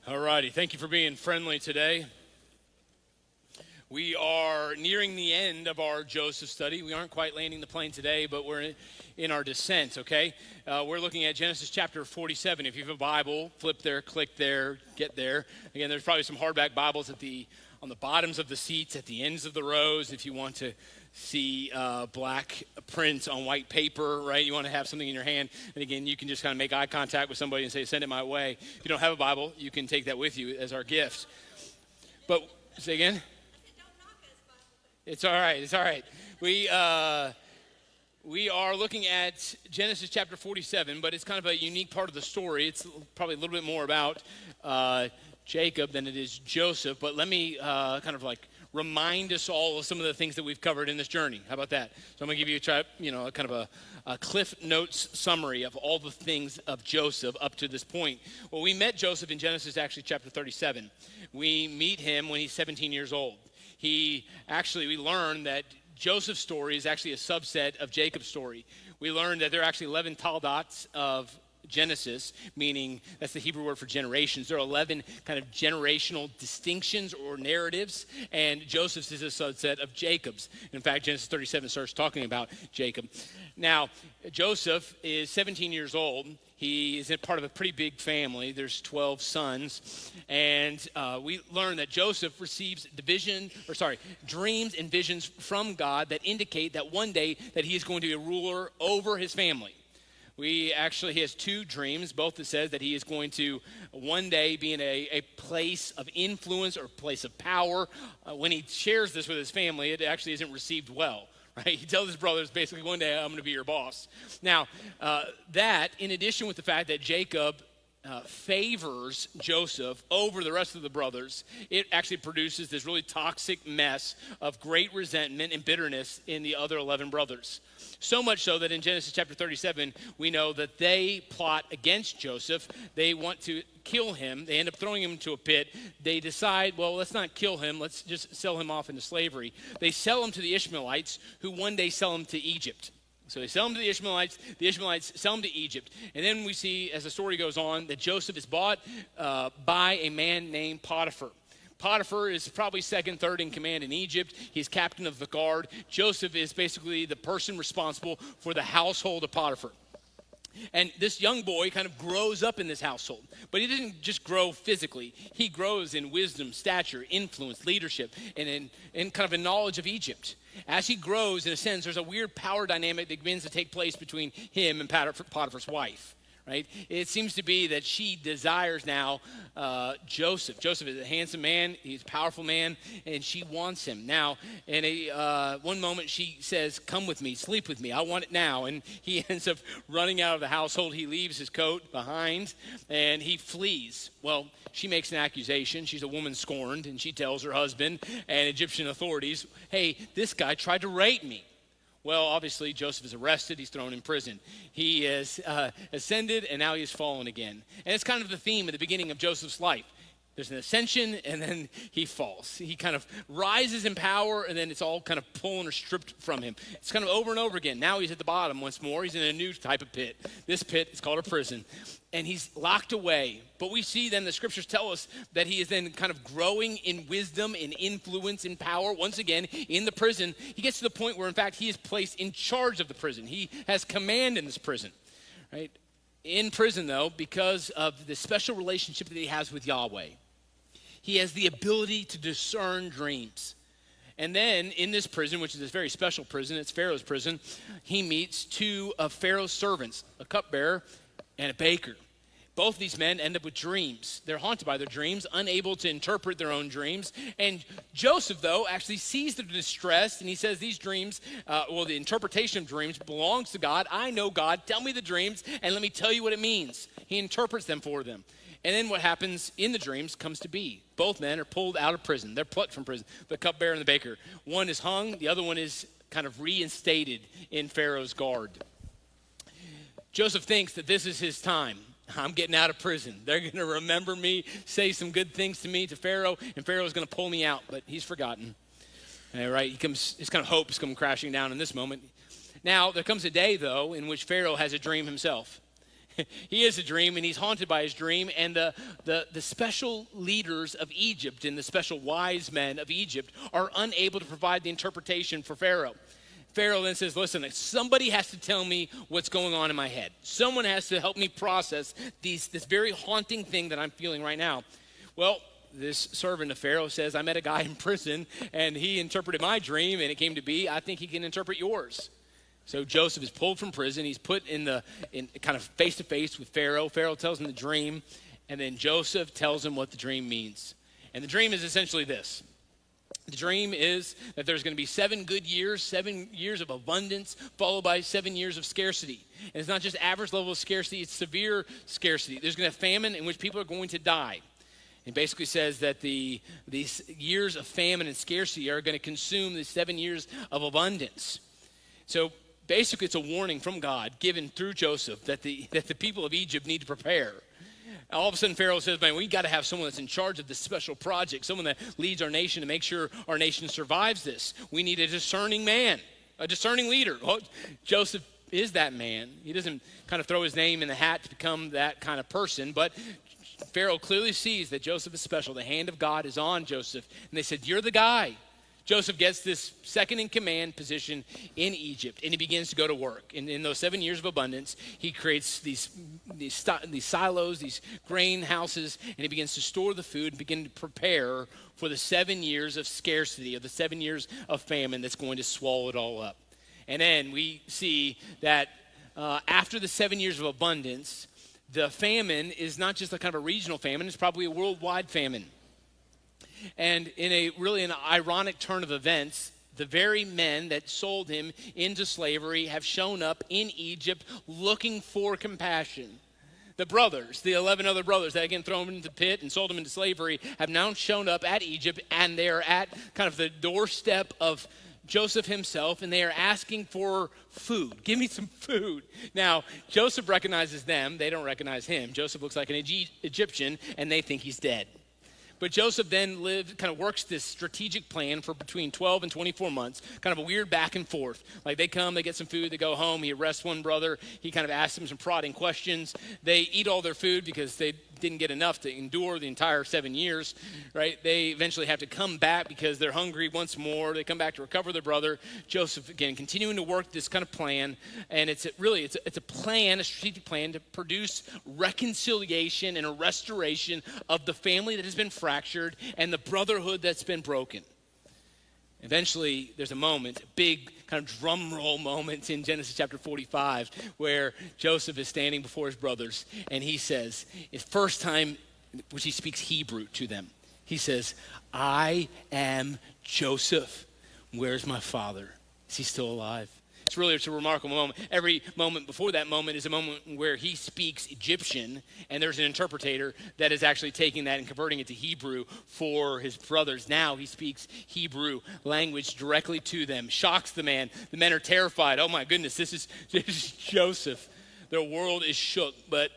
All righty, thank you for being friendly today. We are nearing the end of our Joseph study. We aren't quite landing the plane today, but we're in our descent, okay? We're looking at Genesis chapter 47. If you have a Bible, flip there, click there, get there. Again, there's probably some hardback Bibles on the bottoms of the seats, at the ends of the rows, if you want to see black print on white paper, right? You want to have something in your hand. And again, you can just kind of make eye contact with somebody and say, send it my way. If you don't have a Bible, you can take that with you as our gift. But, say again? It's all right. It's all right. We are looking at Genesis chapter 47, but it's kind of a unique part of the story. It's probably a little bit more about Jacob than it is Joseph. But let me kind of like remind us all of some of the things that we've covered in this journey. How about that? So I'm going to give you kind of a Cliff Notes summary of all the things of Joseph up to this point. Well, we met Joseph in Genesis actually chapter 37. We meet him when he's 17 years old. We learned that Joseph's story is actually a subset of Jacob's story. We learned that there are actually 11 Taldots of Genesis, meaning that's the Hebrew word for generations. There are 11 kind of generational distinctions or narratives, and Joseph's is a subset of Jacob's. In fact, Genesis 37 starts talking about Jacob. Now, Joseph is 17 years old. He is part of a pretty big family. There's 12 sons. And we learn that Joseph receives dreams and visions from God that indicate that one day that he is going to be a ruler over his family. He has two dreams, both that says that he is going to one day be in a place of influence or place of power. When he shares this with his family, it actually isn't received well. Right? He tells his brothers, basically, one day I'm going to be your boss. Now, that, in addition with the fact that Jacob favors Joseph over the rest of the brothers, it actually produces this really toxic mess of great resentment and bitterness in the other 11 brothers. So much so that in Genesis chapter 37, we know that they plot against Joseph. They want to kill him. They end up throwing him into a pit. They decide, well, let's not kill him. Let's just sell him off into slavery. They sell him to the Ishmaelites, who one day sell him to Egypt. So they sell him to the Ishmaelites sell him to Egypt. And then we see, as the story goes on, that Joseph is bought by a man named Potiphar. Potiphar is probably second, third in command in Egypt. He's captain of the guard. Joseph is basically the person responsible for the household of Potiphar. And this young boy kind of grows up in this household. But he doesn't just grow physically. He grows in wisdom, stature, influence, leadership, and in kind of a knowledge of Egypt. As he grows, in a sense, there's a weird power dynamic that begins to take place between him and Potiphar's wife. Right? It seems to be that she desires now Joseph. Joseph is a handsome man. He's a powerful man, and she wants him. Now, in one moment, she says, come with me, sleep with me. I want it now. And he ends up running out of the household. He leaves his coat behind, and he flees. Well, she makes an accusation. She's a woman scorned, and she tells her husband and Egyptian authorities, hey, this guy tried to rape me. Well, obviously, Joseph is arrested. He's thrown in prison. He is ascended, and now he has fallen again. And it's kind of the theme at the beginning of Joseph's life. There's an ascension, and then he falls. He kind of rises in power, and then it's all kind of pulling or stripped from him. It's kind of over and over again. Now he's at the bottom once more. He's in a new type of pit. This pit is called a prison, and he's locked away. But we see then the scriptures tell us that he is then kind of growing in wisdom, in influence, in power. Once again, in the prison, he gets to the point where, in fact, he is placed in charge of the prison. He has command in this prison, right? In prison, though, because of the special relationship that he has with Yahweh, he has the ability to discern dreams. And then in this prison, which is this very special prison, it's Pharaoh's prison, he meets two of Pharaoh's servants, a cupbearer and a baker. Both these men end up with dreams. They're haunted by their dreams, unable to interpret their own dreams. And Joseph, though, actually sees their distress, and he says these dreams, the interpretation of dreams belongs to God. I know God. Tell me the dreams, and let me tell you what it means. He interprets them for them. And then what happens in the dreams comes to be. Both men are pulled out of prison. They're plucked from prison, the cupbearer and the baker. One is hung. The other one is kind of reinstated in Pharaoh's guard. Joseph thinks that this is his time. I'm getting out of prison. They're going to remember me, say some good things to me, to Pharaoh, and Pharaoh's going to pull me out. But he's forgotten. All right, his kind of hope is coming crashing down in this moment. Now, there comes a day, though, in which Pharaoh has a dream himself. He is a dream, and he's haunted by his dream. And the special leaders of Egypt and the special wise men of Egypt are unable to provide the interpretation for Pharaoh. Pharaoh then says, listen, somebody has to tell me what's going on in my head. Someone has to help me process this very haunting thing that I'm feeling right now. Well, this servant of Pharaoh says, I met a guy in prison, and he interpreted my dream, and it came to be, I think he can interpret yours. So Joseph is pulled from prison. He's put in kind of face-to-face with Pharaoh. Pharaoh tells him the dream, and then Joseph tells him what the dream means. And the dream is essentially this. The dream is that there's going to be 7 good years, 7 years of abundance, followed by 7 years of scarcity. And it's not just average level of scarcity, it's severe scarcity. There's going to be famine in which people are going to die. It basically says that these years of famine and scarcity are going to consume the 7 years of abundance. So basically it's a warning from God given through Joseph that the people of Egypt need to prepare. All of a sudden Pharaoh says, man, we got to have someone that's in charge of this special project, someone that leads our nation to make sure our nation survives this. We need a discerning man, a discerning leader. Well, Joseph is that man. He doesn't kind of throw his name in the hat to become that kind of person, but Pharaoh clearly sees that Joseph is special. The hand of God is on Joseph. And they said, you're the guy. Joseph gets this second in command position in Egypt, and he begins to go to work. In those 7 years of abundance, he creates these silos, these grain houses, and he begins to store the food and begin to prepare for the 7 years of scarcity, or the 7 years of famine that's going to swallow it all up. And then we see that after the 7 years of abundance, the famine is not just a kind of a regional famine, it's probably a worldwide famine. And in an ironic turn of events, the very men that sold him into slavery have shown up in Egypt looking for compassion. The brothers, the 11 other brothers that again throw him into the pit and sold him into slavery, have now shown up at Egypt, and they're at kind of the doorstep of Joseph himself, and they are asking for food. Give me some food. Now, Joseph recognizes them. They don't recognize him. Joseph looks like an Egyptian, and they think he's dead. But Joseph then works this strategic plan for between 12 and 24 months, kind of a weird back and forth. Like they come, they get some food, they go home, he arrests one brother, he kind of asks him some prodding questions. They eat all their food because they didn't get enough to endure the entire 7 years, right? They eventually have to come back because they're hungry once more. They come back to recover their brother. Joseph, again, continuing to work this kind of plan, and it's a plan, a strategic plan to produce reconciliation and a restoration of the family that has been fractured and the brotherhood that's been broken. Eventually, there's a moment, a big kind of drum roll moment in Genesis chapter 45, where Joseph is standing before his brothers, and he says, it's first time which he speaks Hebrew to them. He says, I am Joseph. Where's my father? Is he still alive? It's a remarkable moment. Every moment before that moment is a moment where he speaks Egyptian, and there's an interpreter that is actually taking that and converting it to Hebrew for his brothers. Now he speaks Hebrew language directly to them, shocks the man. The men are terrified. Oh my goodness, this is Joseph. Their world is shook, but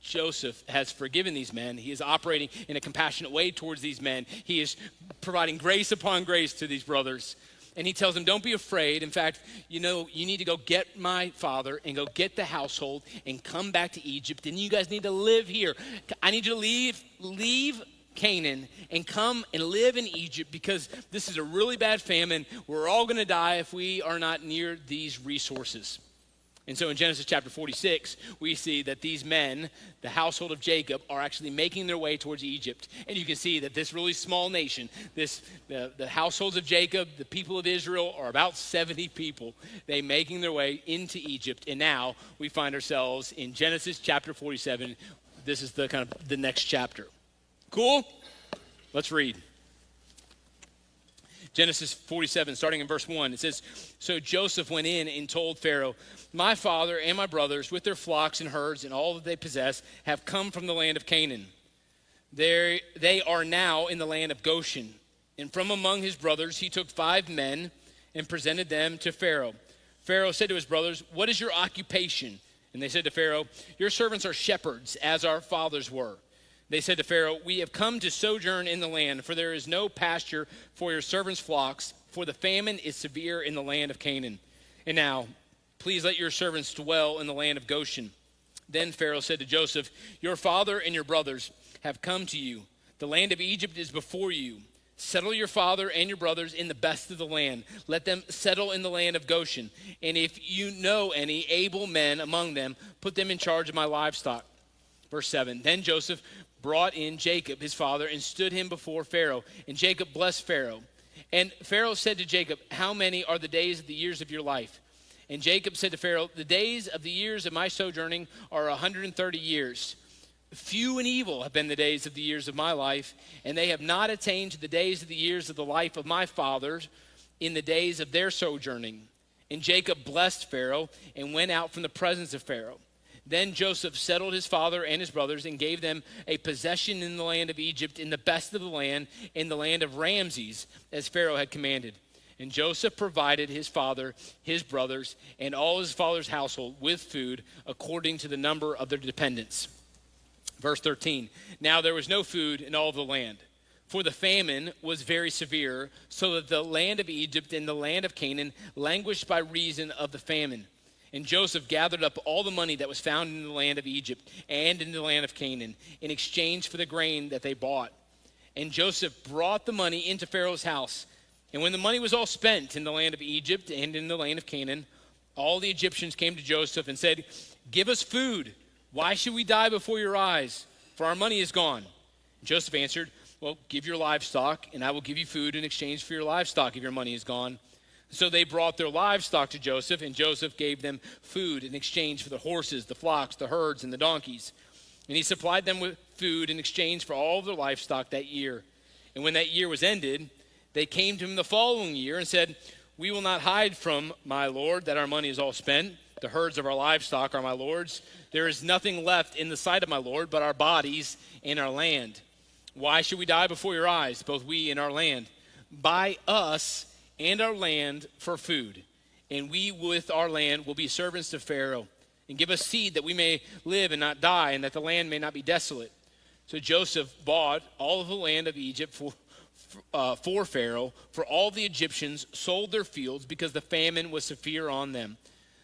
Joseph has forgiven these men. He is operating in a compassionate way towards these men. He is providing grace upon grace to these brothers. And he tells them, don't be afraid. In fact, you need to go get my father and go get the household and come back to Egypt. And you guys need to live here. I need you to leave Canaan and come and live in Egypt, because this is a really bad famine. We're all going to die if we are not near these resources. And so in Genesis chapter 46, we see that these men, the household of Jacob, are actually making their way towards Egypt. And you can see that this really small nation, the households of Jacob, the people of Israel, are about 70 people. They making their way into Egypt. And now we find ourselves in Genesis chapter 47. This is the next chapter. Cool? Let's read. Genesis 47, starting in verse 1, it says, so Joseph went in and told Pharaoh, my father and my brothers with their flocks and herds and all that they possess have come from the land of Canaan. They are now in the land of Goshen. And from among his brothers he took 5 men and presented them to Pharaoh. Pharaoh said to his brothers, what is your occupation? And they said to Pharaoh, your servants are shepherds, as our fathers were. They said to Pharaoh, we have come to sojourn in the land, for there is no pasture for your servants' flocks, for the famine is severe in the land of Canaan. And now, please let your servants dwell in the land of Goshen. Then Pharaoh said to Joseph, your father and your brothers have come to you. The land of Egypt is before you. Settle your father and your brothers in the best of the land. Let them settle in the land of Goshen. And if you know any able men among them, put them in charge of my livestock. Verse 7, then Joseph brought in Jacob, his father, and stood him before Pharaoh. And Jacob blessed Pharaoh. And Pharaoh said to Jacob, how many are the days of the years of your life? And Jacob said to Pharaoh, the days of the years of my sojourning are 130 years. Few and evil have been the days of the years of my life, and they have not attained to the days of the years of the life of my fathers in the days of their sojourning. And Jacob blessed Pharaoh and went out from the presence of Pharaoh. Then Joseph settled his father and his brothers and gave them a possession in the land of Egypt, in the best of the land, in the land of Ramses, as Pharaoh had commanded. And Joseph provided his father, his brothers, and all his father's household with food according to the number of their dependents. Verse 13, now there was no food in all the land, for the famine was very severe, so that the land of Egypt and the land of Canaan languished by reason of the famine. And Joseph gathered up all the money that was found in the land of Egypt and in the land of Canaan in exchange for the grain that they bought. And Joseph brought the money into Pharaoh's house. And when the money was all spent in the land of Egypt and in the land of Canaan, all the Egyptians came to Joseph and said, give us food. Why should we die before your eyes? For our money is gone. Joseph answered, well, give your livestock, and I will give you food in exchange for your livestock if your money is gone. So they brought their livestock to Joseph, and Joseph gave them food in exchange for the horses, the flocks, the herds, and the donkeys. And he supplied them with food in exchange for all of their livestock that year. And when that year was ended, they came to him the following year and said, we will not hide from my lord that our money is all spent. The herds of our livestock are my lord's. There is nothing left in the sight of my lord but our bodies and our land. Why should we die before your eyes, both we and our land? Buy us and our land for food, and we with our land will be servants to Pharaoh. And give us seed that we may live and not die, and that the land may not be desolate. So Joseph bought all of the land of Egypt for Pharaoh, for all the Egyptians sold their fields because the famine was severe on them.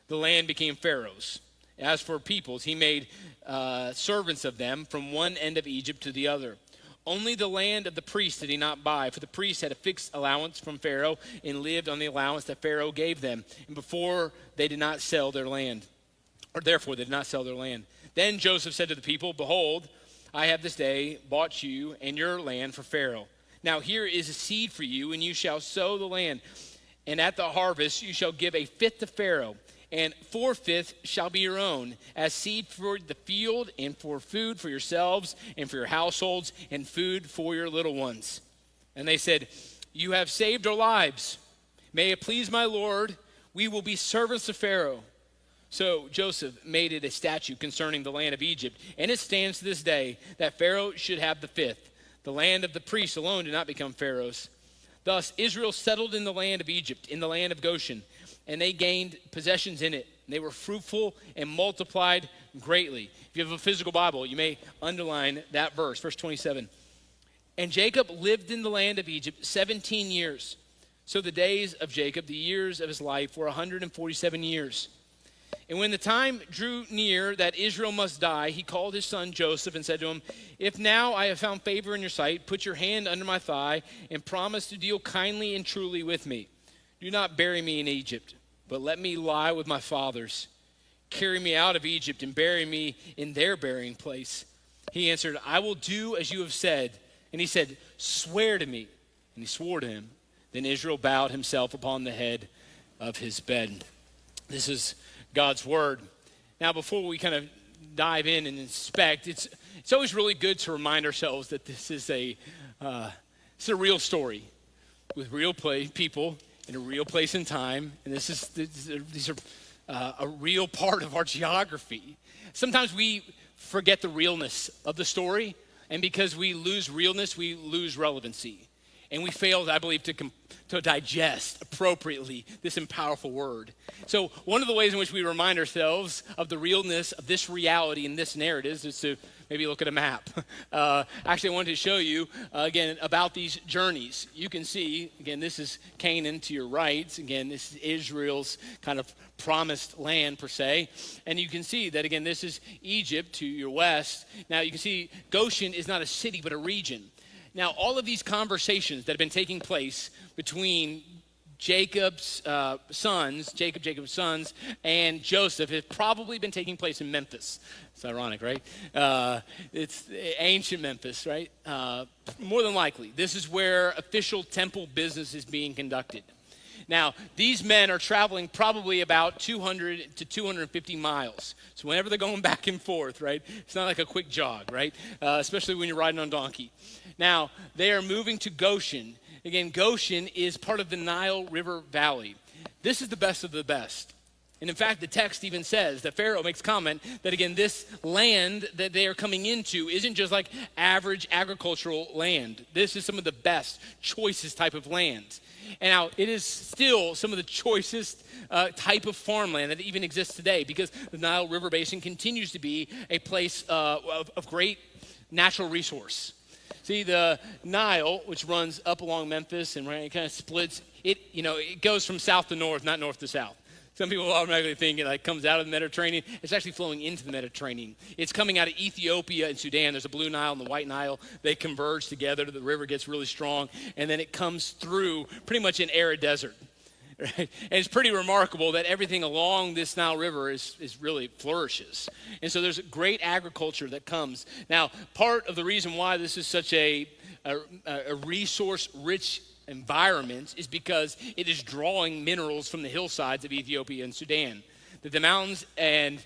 The land became Pharaoh's. As for peoples, he made servants of them from one end of Egypt to the other. Only the land of the priests did he not buy, for the priests had a fixed allowance from Pharaoh and lived on the allowance that Pharaoh gave them. And therefore they did not sell their land. Then Joseph said to the people, behold, I have this day bought you and your land for Pharaoh. Now here is a seed for you, and you shall sow the land. And at the harvest you shall give a fifth to Pharaoh, and 4/5 shall be your own, as seed for the field, and for food for yourselves, and for your households, and food for your little ones. And they said, you have saved our lives. May it please my Lord, we will be servants to Pharaoh. So Joseph made it a statute concerning the land of Egypt, and it stands to this day that Pharaoh should have the fifth. The land of the priests alone did not become Pharaoh's. Thus Israel settled in the land of Egypt, in the land of Goshen, and they gained possessions in it. They were fruitful and multiplied greatly. If you have a physical Bible, you may underline that verse 27. And Jacob lived in the land of Egypt 17 years. So the days of Jacob, the years of his life, were 147 years. And when the time drew near that Israel must die, he called his son Joseph and said to him, if now I have found favor in your sight, put your hand under my thigh and promise to deal kindly and truly with me. Do not bury me in Egypt, but let me lie with my fathers. Carry me out of Egypt and bury me in their burying place. He answered, I will do as you have said. And he said, swear to me. And he swore to him. Then Israel bowed himself upon the head of his bed. This is God's word. Now, before we kind of dive in and inspect, it's always really good to remind ourselves that this is a real story with real people in a real place and time, and these are a real part of our geography. Sometimes we forget the realness of the story, and because we lose realness, we lose relevancy. And we failed, I believe, to digest appropriately this powerful word. So one of the ways in which we remind ourselves of the realness of this reality and this narrative is to maybe look at a map. Actually, I wanted to show you, again, about these journeys. You can see, again, this is Canaan to your right. Again, this is Israel's kind of promised land, per se. And you can see that, again, this is Egypt to your west. Now, you can see Goshen is not a city, but a region. Now, all of these conversations that have been taking place between Jacob's sons, and Joseph have probably been taking place in Memphis. It's ironic, right? It's ancient Memphis, right? More than likely. This is where official temple business is being conducted. Now, these men are traveling probably about 200 to 250 miles. So whenever they're going back and forth, right, it's not like a quick jog, right? Especially when you're riding on donkey. Now, they are moving to Goshen. Again, Goshen is part of the Nile River Valley. This is the best of the best. And in fact, the text even says that Pharaoh makes comment that, again, this land that they are coming into isn't just like average agricultural land. This is some of the best, choicest type of land. And now, it is still some of the choicest type of farmland that even exists today, because the Nile River Basin continues to be a place of great natural resource. See, the Nile, which runs up along Memphis and right, it kind of splits, it goes from south to north, not north to south. Some people automatically think it comes out of the Mediterranean. It's actually flowing into the Mediterranean. It's coming out of Ethiopia and Sudan. There's a blue Nile and the white Nile. They converge together. The river gets really strong, and then it comes through pretty much an arid desert. Right? And it's pretty remarkable that everything along this Nile River is really flourishes. And so there's great agriculture that comes. Now, part of the reason why this is such a resource-rich environment is because it is drawing minerals from the hillsides of Ethiopia and Sudan. That the mountains and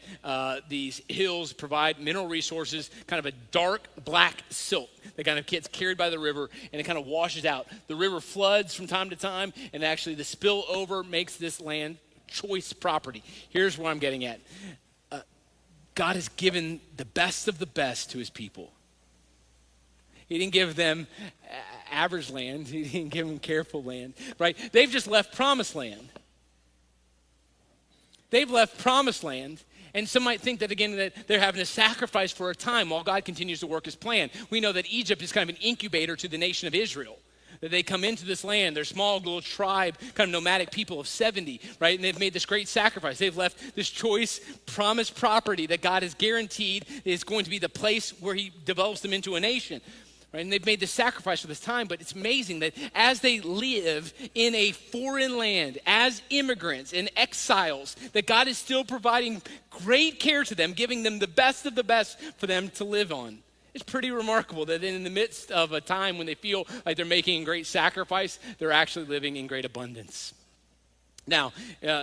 these hills provide mineral resources, kind of a dark black silt that kind of gets carried by the river, and it kind of washes out. The river floods from time to time, and actually the spillover makes this land choice property. Here's what I'm getting at. God has given the best of the best to his people. He didn't give them average land. He didn't give them careful land, right? They've just left promised land. They've left promised land, and some might think that, again, that they're having to sacrifice for a time while God continues to work his plan. We know that Egypt is kind of an incubator to the nation of Israel. That they come into this land, they're small little tribe, kind of nomadic people of 70, right? And they've made this great sacrifice. They've left this choice, promised property that God has guaranteed is going to be the place where he develops them into a nation. Right? And they've made this sacrifice for this time, but it's amazing that as they live in a foreign land, as immigrants and exiles, that God is still providing great care to them, giving them the best of the best for them to live on. It's pretty remarkable that in the midst of a time when they feel like they're making a great sacrifice, they're actually living in great abundance. Now,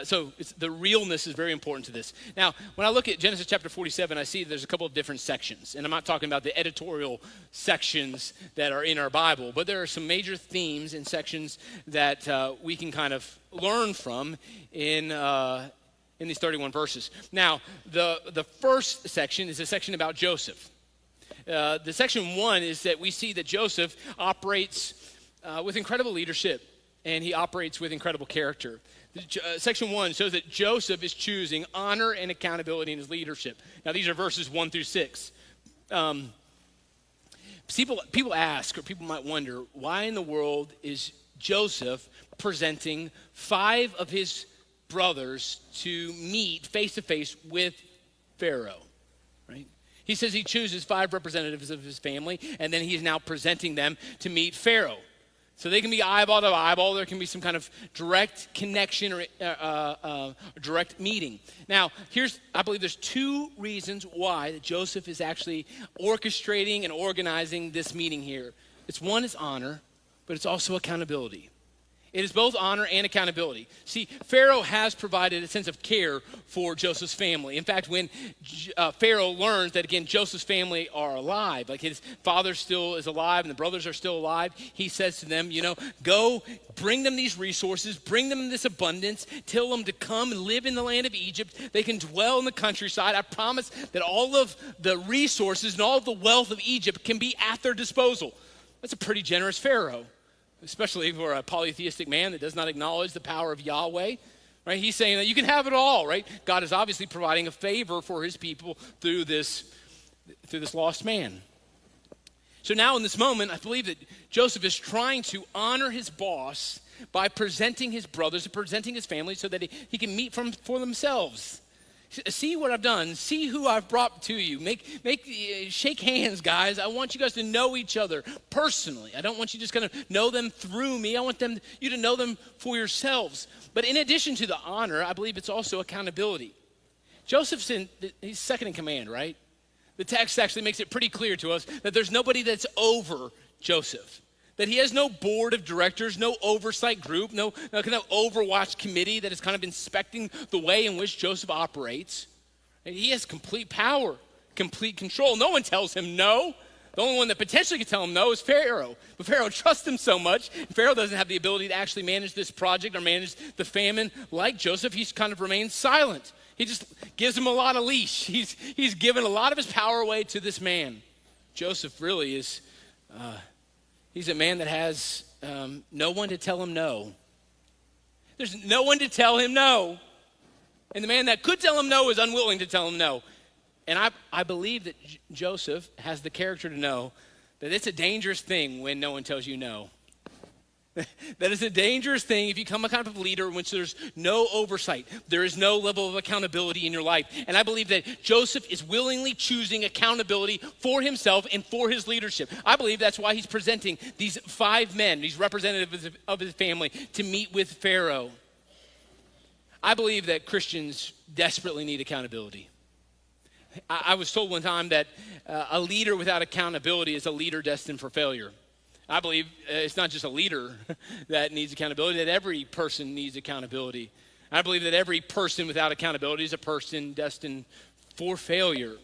so the realness is very important to this. Now, when I look at Genesis chapter 47, I see there's a couple of different sections. And I'm not talking about the editorial sections that are in our Bible, but there are some major themes and sections that we can kind of learn from in these 31 verses. Now, the first section is a section about Joseph. The section 1 is that we see that Joseph operates with incredible leadership, and he operates with incredible character. Section 1 shows that Joseph is choosing honor and accountability in his leadership. Now, these are verses 1 through 6. People ask, or people might wonder, why in the world is Joseph presenting 5 of his brothers to meet face-to-face with Pharaoh, right? He says he chooses 5 representatives of his family, and then he's now presenting them to meet Pharaoh. So they can be eyeball to eyeball. There can be some kind of direct connection or direct meeting. Now, I believe there's 2 reasons why that Joseph is actually orchestrating and organizing this meeting here. One is honor, but it's also accountability. It is both honor and accountability. See, Pharaoh has provided a sense of care for Joseph's family. In fact, when Pharaoh learns that, again, Joseph's family are alive, like his father still is alive and the brothers are still alive, he says to them, go bring them these resources, bring them this abundance, tell them to come and live in the land of Egypt. They can dwell in the countryside. I promise that all of the resources and all of the wealth of Egypt can be at their disposal. That's a pretty generous Pharaoh. especially for a polytheistic man that does not acknowledge the power of Yahweh. Right? He's saying that you can have it all, right? God is obviously providing a favor for his people through this lost man. So now in this moment, I believe that Joseph is trying to honor his boss by presenting his brothers and presenting his family so that he can meet for themselves. See what I've done. See who I've brought to you. Shake hands, guys. I want you guys to know each other personally. I don't want you just kind of know them through me. I want you to know them for yourselves. But in addition to the honor, I believe it's also accountability. Joseph's he's second in command, right? The text actually makes it pretty clear to us that there's nobody that's over Joseph. That he has no board of directors, no oversight group, no kind of overwatch committee that is kind of inspecting the way in which Joseph operates. And he has complete power, complete control. No one tells him no. The only one that potentially could tell him no is Pharaoh. But Pharaoh trusts him so much. Pharaoh doesn't have the ability to actually manage this project or manage the famine like Joseph. He's kind of remained silent. He just gives him a lot of leash. He's given a lot of his power away to this man. Joseph really is, he's a man that has no one to tell him no. There's no one to tell him no. And the man that could tell him no is unwilling to tell him no. And I believe that Joseph has the character to know that it's a dangerous thing when no one tells you no. That is a dangerous thing if you become a kind of leader in which there's no oversight. There is no level of accountability in your life. And I believe that Joseph is willingly choosing accountability for himself and for his leadership. I believe that's why he's presenting these 5 men, these representatives of his family, to meet with Pharaoh. I believe that Christians desperately need accountability. I was told one time that a leader without accountability is a leader destined for failure. I believe it's not just a leader that needs accountability, that every person needs accountability. I believe that every person without accountability is a person destined for failure.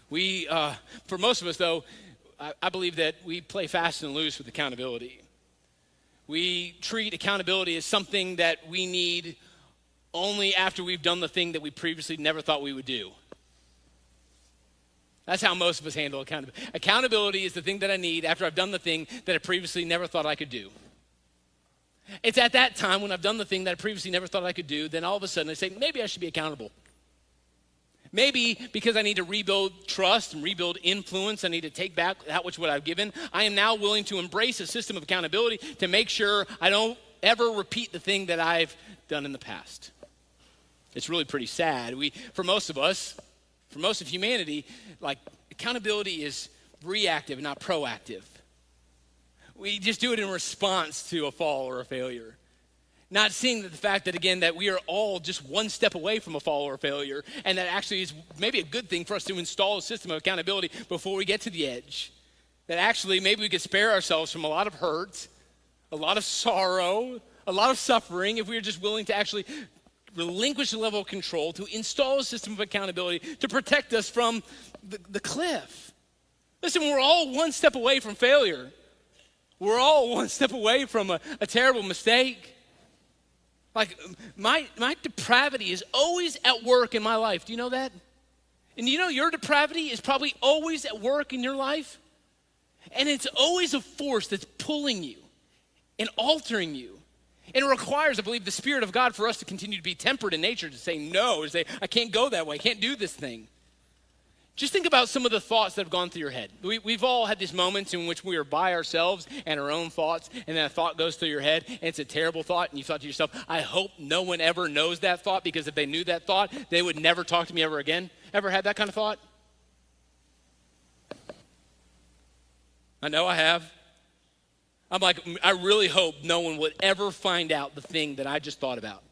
For most of us, though, I believe that we play fast and loose with accountability. We treat accountability as something that we need only after we've done the thing that we previously never thought we would do. That's how most of us handle accountability. Accountability is the thing that I need after I've done the thing that I previously never thought I could do. It's at that time when I've done the thing that I previously never thought I could do, then all of a sudden I say, maybe I should be accountable. Maybe because I need to rebuild trust and rebuild influence, I need to take back that which what I've given. I am now willing to embrace a system of accountability to make sure I don't ever repeat the thing that I've done in the past. It's really pretty sad. For most of us, for most of humanity, like accountability is reactive, not proactive. We just do it in response to a fall or a failure. Not seeing the fact that, again, that we are all just one step away from a fall or a failure, and that actually is maybe a good thing for us to install a system of accountability before we get to the edge. That actually maybe we could spare ourselves from a lot of hurt, a lot of sorrow, a lot of suffering if we were just willing to actually relinquish the level of control, to install a system of accountability to protect us from the cliff. Listen, we're all one step away from failure. We're all one step away from a terrible mistake. Like my depravity is always at work in my life. Do you know that? And you know your depravity is probably always at work in your life? And it's always a force that's pulling you and altering you. And it requires, I believe, the Spirit of God for us to continue to be tempered in nature, to say no, to say, I can't go that way, I can't do this thing. Just think about some of the thoughts that have gone through your head. We've all had these moments in which we are by ourselves and our own thoughts, and then a thought goes through your head, and it's a terrible thought, and you thought to yourself, I hope no one ever knows that thought, because if they knew that thought, they would never talk to me ever again. Ever had that kind of thought? I know I have. I'm like, I really hope no one would ever find out the thing that I just thought about.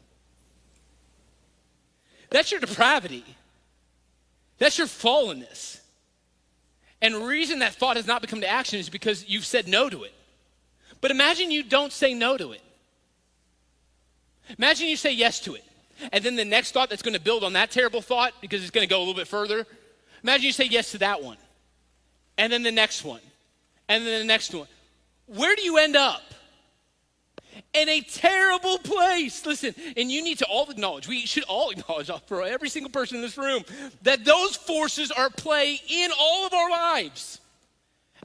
That's your depravity. That's your fallenness. And the reason that thought has not become to action is because you've said no to it. But imagine you don't say no to it. Imagine you say yes to it. And then the next thought that's going to build on that terrible thought, because it's going to go a little bit further, imagine you say yes to that one. And then the next one. And then the next one. Where do you end up? In a terrible place. Listen, and you need to all acknowledge, we should all acknowledge, for every single person in this room, that those forces are at play in all of our lives.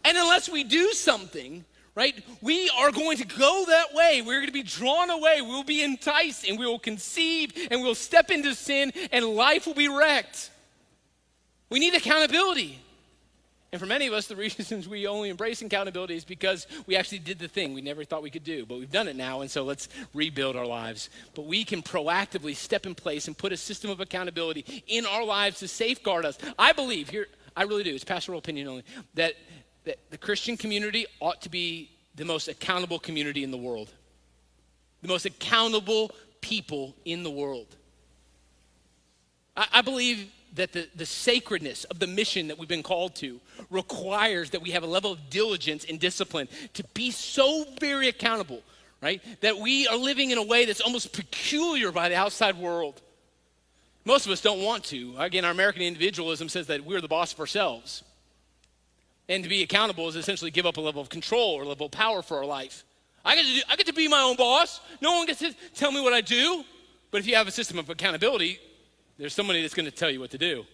And unless we do something right? We are going to go that way. We're going to be drawn away. We'll be enticed, and we will conceive, and we'll step into sin, and life will be wrecked. We need accountability. And for many of us, the reasons we only embrace accountability is because we actually did the thing we never thought we could do, but we've done it now, and so let's rebuild our lives. But we can proactively step in place and put a system of accountability in our lives to safeguard us. I believe, here, I really do, it's pastoral opinion only, that the Christian community ought to be the most accountable community in the world. The most accountable people in the world. I believe that the sacredness of the mission that we've been called to requires that we have a level of diligence and discipline to be so very accountable, right? That we are living in a way that's almost peculiar by the outside world. Most of us don't want to. Again, our American individualism says that we're the boss of ourselves. And to be accountable is essentially give up a level of control or a level of power for our life. I get to be my own boss. No one gets to tell me what I do. But if you have a system of accountability, there's somebody that's going to tell you what to do.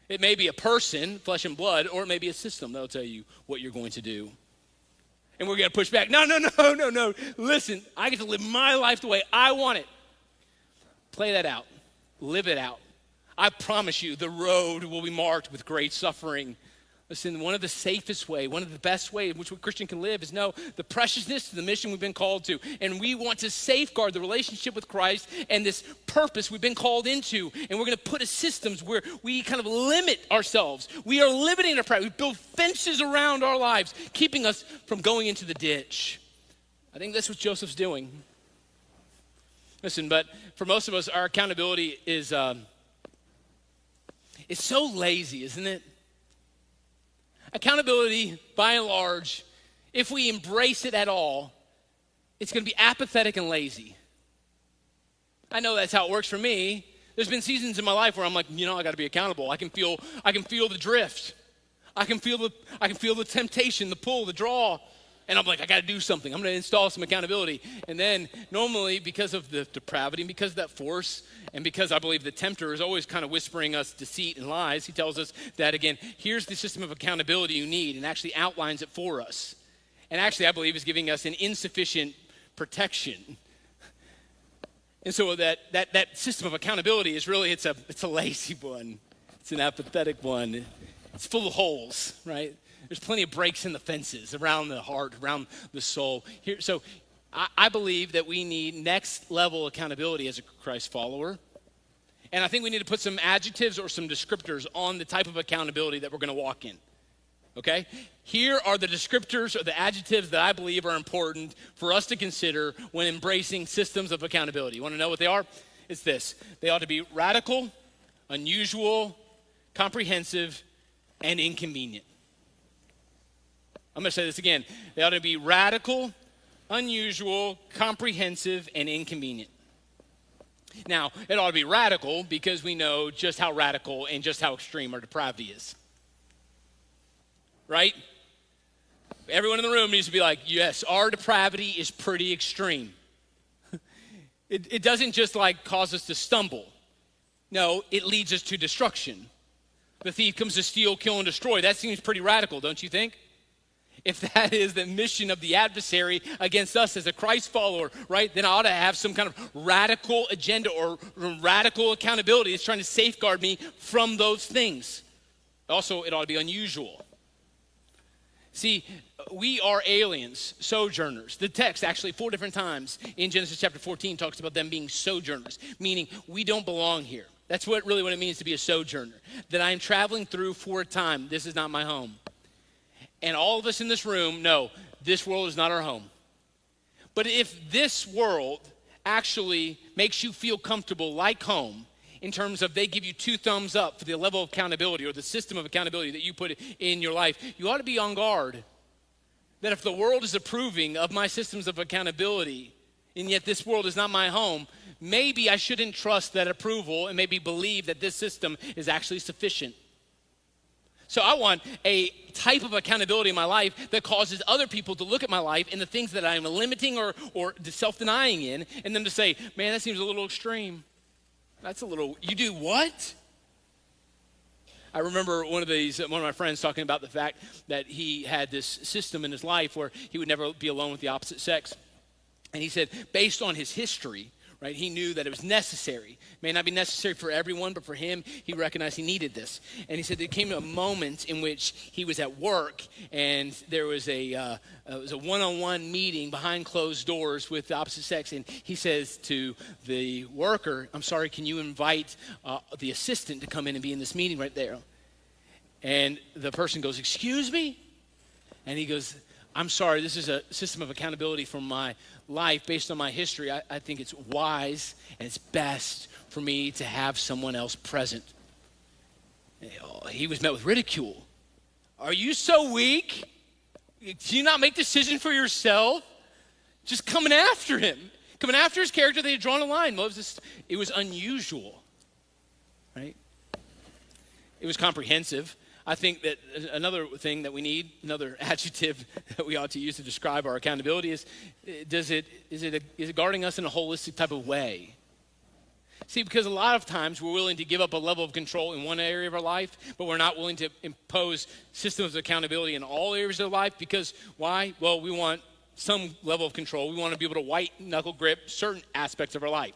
It may be a person, flesh and blood, or it may be a system that'll tell you what you're going to do. And we're going to push back. No. Listen, I get to live my life the way I want it. Play that out. Live it out. I promise you, the road will be marked with great suffering. Listen, one of the safest way, one of the best way in which a Christian can live is know the preciousness of the mission we've been called to. And we want to safeguard the relationship with Christ and this purpose we've been called into. And we're going to put a systems where we kind of limit ourselves. We are limiting our pride. We build fences around our lives, keeping us from going into the ditch. I think that's what Joseph's doing. Listen, but for most of us, our accountability is it's so lazy, isn't it? Accountability, by and large, if we embrace it at all, it's going to be apathetic and lazy. I know that's how it works for me. There's been seasons in my life where I'm like, I got to be accountable. I can feel the drift. I can feel the temptation, the pull, the draw. And I'm like, I got to do something. I'm going to install some accountability. And then normally, because of the depravity and because of that force, and because I believe the tempter is always kind of whispering us deceit and lies, he tells us that, again, here's the system of accountability you need, and actually outlines it for us. And actually, I believe is giving us an insufficient protection. And so that system of accountability is really, it's a lazy one. It's an apathetic one. It's full of holes, right? There's plenty of breaks in the fences around the heart, around the soul. So I believe that we need next level accountability as a Christ follower. And I think we need to put some adjectives or some descriptors on the type of accountability that we're going to walk in. Okay? Here are the descriptors or the adjectives that I believe are important for us to consider when embracing systems of accountability. You want to know what they are? It's this. They ought to be radical, unusual, comprehensive, and inconvenient. I'm going to say this again. They ought to be radical, unusual, comprehensive, and inconvenient. Now, it ought to be radical because we know just how radical and just how extreme our depravity is. Right? Everyone in the room needs to be like, yes, our depravity is pretty extreme. It doesn't just cause us to stumble. No, it leads us to destruction. The thief comes to steal, kill, and destroy. That seems pretty radical, don't you think? If that is the mission of the adversary against us as a Christ follower, right, then I ought to have some kind of radical agenda or radical accountability that's trying to safeguard me from those things. Also, it ought to be unusual. See, we are aliens, sojourners. The text actually 4 different times in Genesis chapter 14 talks about them being sojourners, meaning we don't belong here. That's what it means to be a sojourner, that I am traveling through for a time. This is not my home. And all of us in this room know this world is not our home. But if this world actually makes you feel comfortable like home, in terms of they give you 2 thumbs up for the level of accountability or the system of accountability that you put in your life, you ought to be on guard. That if the world is approving of my systems of accountability, and yet this world is not my home, maybe I shouldn't trust that approval and maybe believe that this system is actually sufficient. So I want a type of accountability in my life that causes other people to look at my life and the things that I'm limiting or self-denying in, and then to say, man, that seems a little extreme. That's a little, you do what? I remember one of my friends talking about the fact that he had this system in his life where he would never be alone with the opposite sex. And he said, based on his history, right, he knew that it was necessary. It may not be necessary for everyone, but for him, he recognized he needed this. And he said there came a moment in which he was at work, and there was it was a one-on-one meeting behind closed doors with the opposite sex. And he says to the worker, I'm sorry, can you invite the assistant to come in and be in this meeting right there? And the person goes, excuse me? And he goes, I'm sorry, this is a system of accountability for my life based on my history. I think it's wise and it's best for me to have someone else present. He was met with ridicule. Are you so weak? Do you not make decisions for yourself? Just coming after him. Coming after his character, they had drawn a line. It was unusual, right? It was comprehensive. I think that another thing that we need, another adjective that we ought to use to describe our accountability is it guarding us in a holistic type of way? See, because a lot of times we're willing to give up a level of control in one area of our life, but we're not willing to impose systems of accountability in all areas of life because why? Well, we want some level of control. We want to be able to white knuckle grip certain aspects of our life.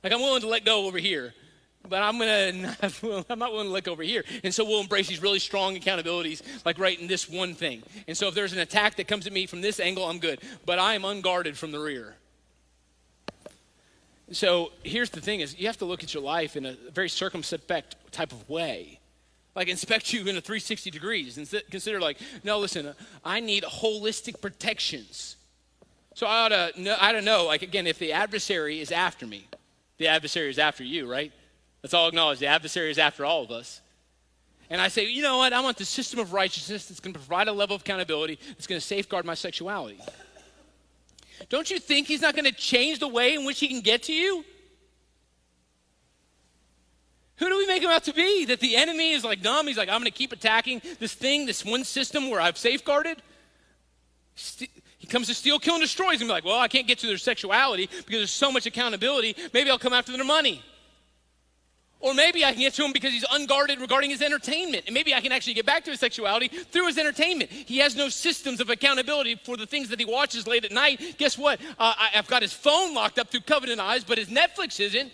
Like I'm willing to let go over here, but I'm not willing to let go over here. And so we'll embrace these really strong accountabilities, like right in this one thing. And so if there's an attack that comes at me from this angle, I'm good. But I am unguarded from the rear. So here's the thing is you have to look at your life in a very circumspect type of way. Like inspect you in a 360 degrees and consider like, no, listen, I need holistic protections. So I ought to know, like again, if the adversary is after me, the adversary is after you, right? Let's all acknowledge the adversary is after all of us. And I say, you know what? I want the system of righteousness that's going to provide a level of accountability that's going to safeguard my sexuality. Don't you think he's not going to change the way in which he can get to you? Who do we make him out to be? That the enemy is like dumb. He's like, I'm going to keep attacking this thing, this one system where I've safeguarded. He comes to steal, kill, and destroy. He's going to be like, well, I can't get to their sexuality because there's so much accountability. Maybe I'll come after their money. Or maybe I can get to him because he's unguarded regarding his entertainment. And maybe I can actually get back to his sexuality through his entertainment. He has no systems of accountability for the things that he watches late at night. Guess what? I've got his phone locked up through covenant eyes, but his Netflix isn't.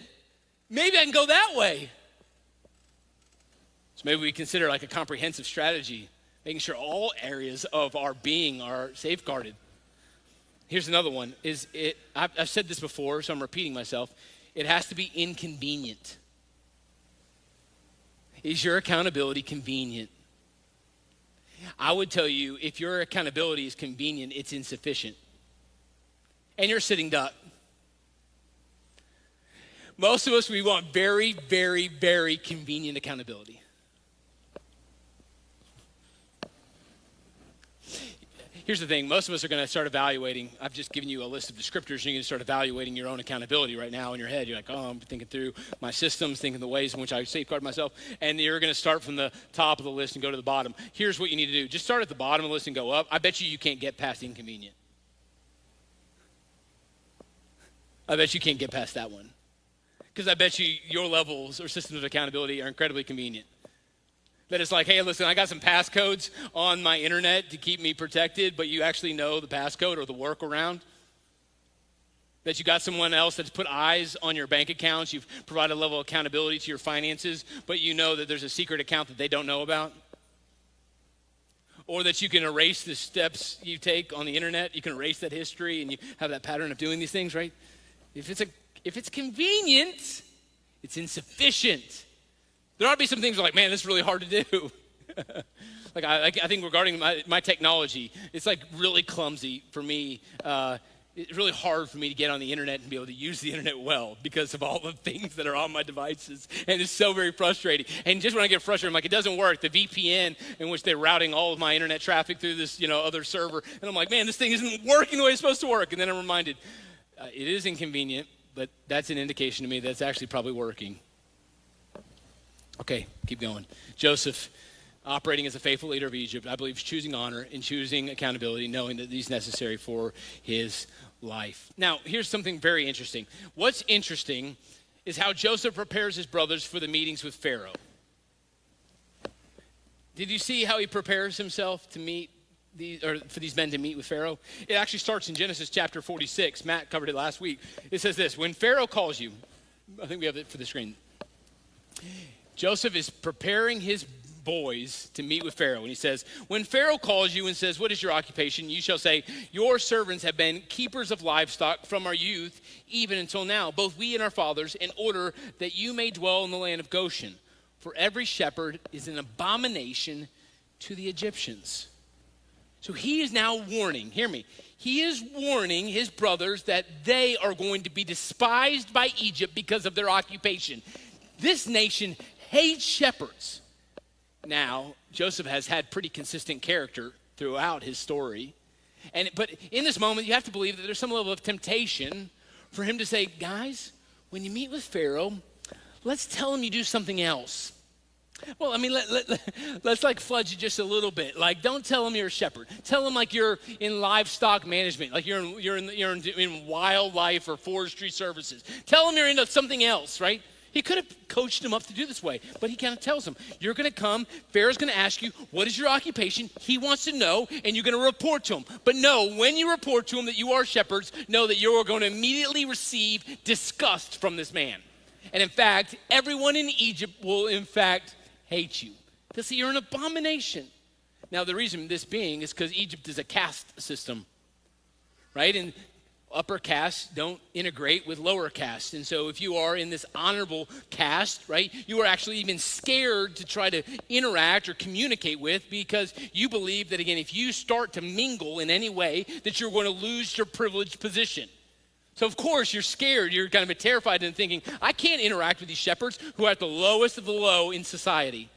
Maybe I can go that way. So maybe we consider like a comprehensive strategy, making sure all areas of our being are safeguarded. Here's another one. I've said this before, so I'm repeating myself. It has to be inconvenient. Is your accountability convenient? I would tell you, if your accountability is convenient, it's insufficient. And you're sitting duck. Most of us, we want very, very, very convenient accountability. Here's the thing, most of us are going to start evaluating. I've just given you a list of descriptors, and you're going to start evaluating your own accountability right now in your head. You're like, oh, I'm thinking through my systems, thinking the ways in which I safeguard myself, and you're going to start from the top of the list and go to the bottom. Here's what you need to do. Just start at the bottom of the list and go up. I bet you can't get past inconvenient. I bet you can't get past that one. Because I bet you your levels or systems of accountability are incredibly convenient. That it's like, hey, listen, I got some passcodes on my internet to keep me protected, but you actually know the passcode or the workaround. That you got someone else that's put eyes on your bank accounts. You've provided a level of accountability to your finances, but you know that there's a secret account that they don't know about. Or that you can erase the steps you take on the internet. You can erase that history, and you have that pattern of doing these things, right? If it's convenient, it's insufficient. There ought to be some things like, man, this is really hard to do. I think regarding my technology, it's like really clumsy for me. It's really hard for me to get on the internet and be able to use the internet well because of all the things that are on my devices. And it's so very frustrating. And just when I get frustrated, I'm like, it doesn't work. The VPN in which they're routing all of my internet traffic through this, other server. And I'm like, man, this thing isn't working the way it's supposed to work. And then I'm reminded, it is inconvenient, but that's an indication to me that it's actually probably working. Okay, keep going. Joseph, operating as a faithful leader of Egypt, I believe is choosing honor and choosing accountability, knowing that these necessary for his life. Now, here's something very interesting. What's interesting is how Joseph prepares his brothers for the meetings with Pharaoh. Did you see how he prepares himself to meet for these men to meet with Pharaoh? It actually starts in Genesis chapter 46. Matt covered it last week. It says this: when Pharaoh calls you, I think we have it for the screen. Joseph is preparing his boys to meet with Pharaoh. And he says, when Pharaoh calls you and says, what is your occupation? You shall say, your servants have been keepers of livestock from our youth, even until now, both we and our fathers, in order that you may dwell in the land of Goshen. For every shepherd is an abomination to the Egyptians. So he is now warning, hear me, he is warning his brothers that they are going to be despised by Egypt because of their occupation. This nation hates shepherds. Now, Joseph has had pretty consistent character throughout his story. But in this moment, you have to believe that there's some level of temptation for him to say, guys, when you meet with Pharaoh, let's tell him you do something else. Well, I mean, let's like fudge it just a little bit. Like, don't tell him you're a shepherd. Tell him like you're in livestock management, like you're in wildlife or forestry services. Tell him you're into something else, right? He could have coached him up to do this way, but he kind of tells him, you're going to come, Pharaoh's going to ask you, what is your occupation? He wants to know, and you're going to report to him. But no, when you report to him that you are shepherds, know that you're going to immediately receive disgust from this man. And in fact, everyone in Egypt will in fact hate you. They'll say you're an abomination. Now, the reason this being is because Egypt is a caste system, right? And upper castes don't integrate with lower castes. And so if you are in this honorable caste, right, you are actually even scared to try to interact or communicate with, because you believe that, again, if you start to mingle in any way, that you're going to lose your privileged position. So of course you're scared, you're kind of terrified and thinking, I can't interact with these shepherds who are at the lowest of the low in society.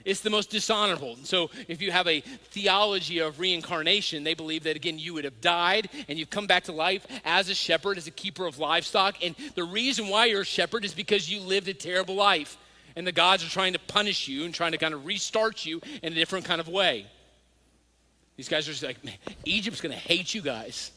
It's the most dishonorable. So if you have a theology of reincarnation, they believe that, again, you would have died and you've come back to life as a shepherd, as a keeper of livestock. And the reason why you're a shepherd is because you lived a terrible life. And the gods are trying to punish you and trying to kind of restart you in a different kind of way. These guys are just like, man, Egypt's going to hate you guys.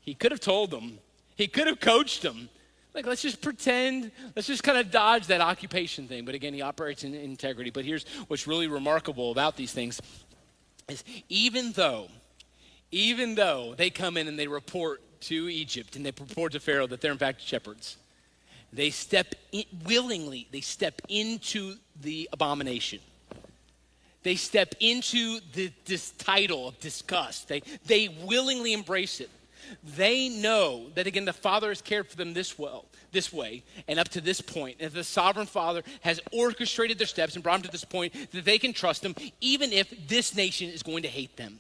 He could have told them. He could have coached them. Like, let's just pretend, let's just kind of dodge that occupation thing. But again, he operates in integrity. But here's what's really remarkable about these things is even though they come in and they report to Egypt and they report to Pharaoh that they're in fact shepherds, they step in, willingly, they step into the abomination. They step into this title of disgust. They willingly embrace it. They know that, again, the Father has cared for them this way, and up to this point, and the sovereign Father has orchestrated their steps and brought them to this point that they can trust him, even if this nation is going to hate them.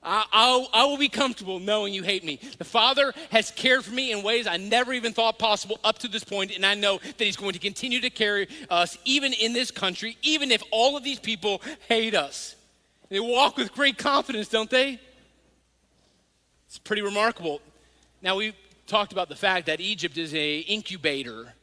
I will be comfortable knowing you hate me. The Father has cared for me in ways I never even thought possible up to this point, and I know that he's going to continue to carry us even in this country, even if all of these people hate us. They walk with great confidence, don't they? It's pretty remarkable. Now, we talked about the fact that Egypt is an incubator.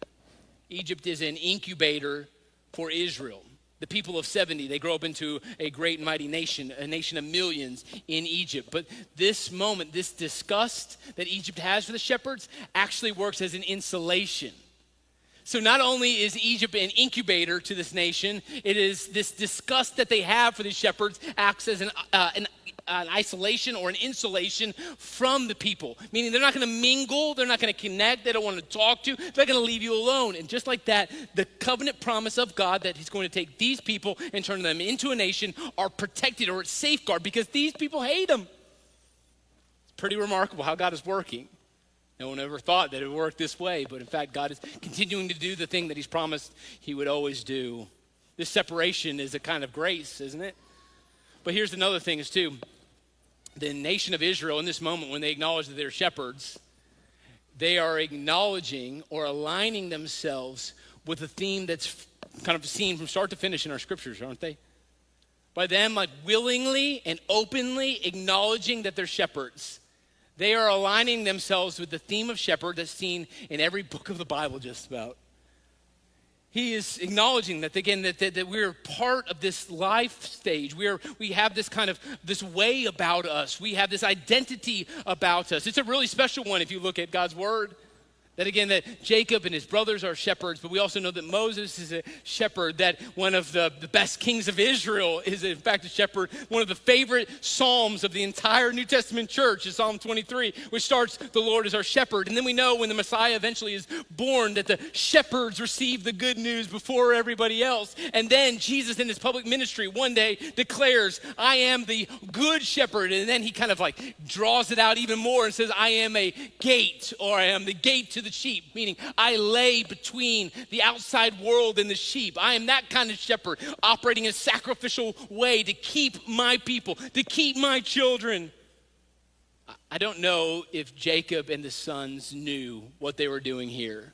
Egypt is an incubator for Israel. The people of 70, they grow up into a great and mighty nation, a nation of millions in Egypt. But this moment, this disgust that Egypt has for the shepherds actually works as an insulation. So not only is Egypt an incubator to this nation, it is this disgust that they have for these shepherds acts as an isolation or an insulation from the people. Meaning they're not going to mingle, they're not going to connect, they don't want to talk to, they're going to leave you alone. And just like that, the covenant promise of God that he's going to take these people and turn them into a nation are protected or it's safeguarded because these people hate him. It's pretty remarkable how God is working. No one ever thought that it would work this way, but in fact, God is continuing to do the thing that he's promised he would always do. This separation is a kind of grace, isn't it? But here's another thing is too, the nation of Israel in this moment when they acknowledge that they're shepherds, they are acknowledging or aligning themselves with a theme that's kind of seen from start to finish in our scriptures, aren't they? By them like willingly and openly acknowledging that they're shepherds, they are aligning themselves with the theme of shepherd that's seen in every book of the Bible just about. He is acknowledging that, again, that we're part of this life stage. We have this kind of, this way about us. We have this identity about us. It's a really special one if you look at God's word. That again, that Jacob and his brothers are shepherds, but we also know that Moses is a shepherd, that one of the best kings of Israel is in fact a shepherd. One of the favorite psalms of the entire New Testament church is Psalm 23, which starts, the Lord is our shepherd. And then we know when the Messiah eventually is born that the shepherds receive the good news before everybody else. And then Jesus in his public ministry one day declares, I am the good shepherd. And then he kind of like draws it out even more and says, I am a gate, or I am the gate to the sheep, meaning I lay between the outside world and the sheep. I am that kind of shepherd operating in a sacrificial way to keep my people, to keep my children. I don't know if Jacob and the sons knew what they were doing here,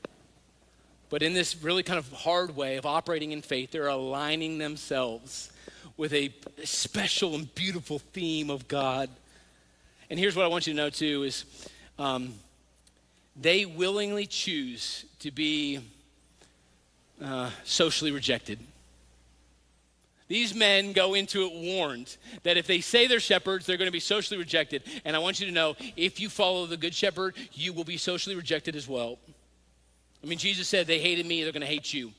but in this really kind of hard way of operating in faith, they're aligning themselves with a special and beautiful theme of God. And here's what I want you to know too is, they willingly choose to be socially rejected. These men go into it warned that if they say they're shepherds, they're going to be socially rejected. And I want you to know, if you follow the good shepherd, you will be socially rejected as well. I mean, Jesus said, they hated me, they're going to hate you.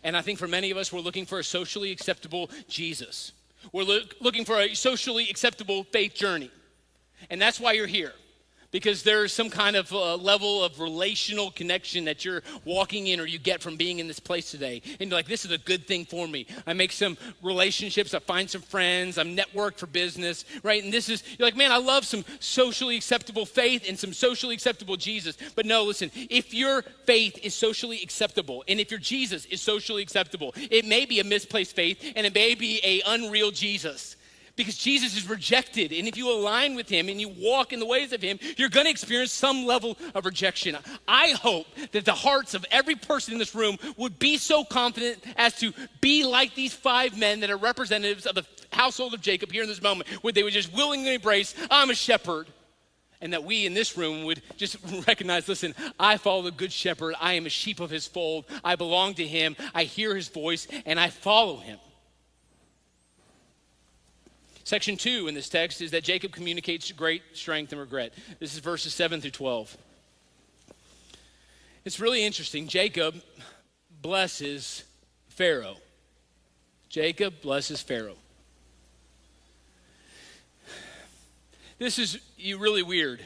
And I think for many of us, we're looking for a socially acceptable Jesus. We're looking for a socially acceptable faith journey. And that's why you're here. Because there's some kind of level of relational connection that you're walking in or you get from being in this place today. And you're like, this is a good thing for me. I make some relationships, I find some friends, I'm networked for business, right? And this is, you're like, man, I love some socially acceptable faith and some socially acceptable Jesus. But no, listen, if your faith is socially acceptable and if your Jesus is socially acceptable, it may be a misplaced faith and it may be an unreal Jesus. Because Jesus is rejected, and if you align with him and you walk in the ways of him, you're going to experience some level of rejection. I hope that the hearts of every person in this room would be so confident as to be like these 5 men that are representatives of the household of Jacob here in this moment, where they would just willingly embrace, I'm a shepherd. And that we in this room would just recognize, listen, I follow the good shepherd. I am a sheep of his fold. I belong to him. I hear his voice, and I follow him. Section 2 in this text is that Jacob communicates great strength and regret. This is verses 7 through 12. It's really interesting. Jacob blesses Pharaoh. Jacob blesses Pharaoh. This is really weird.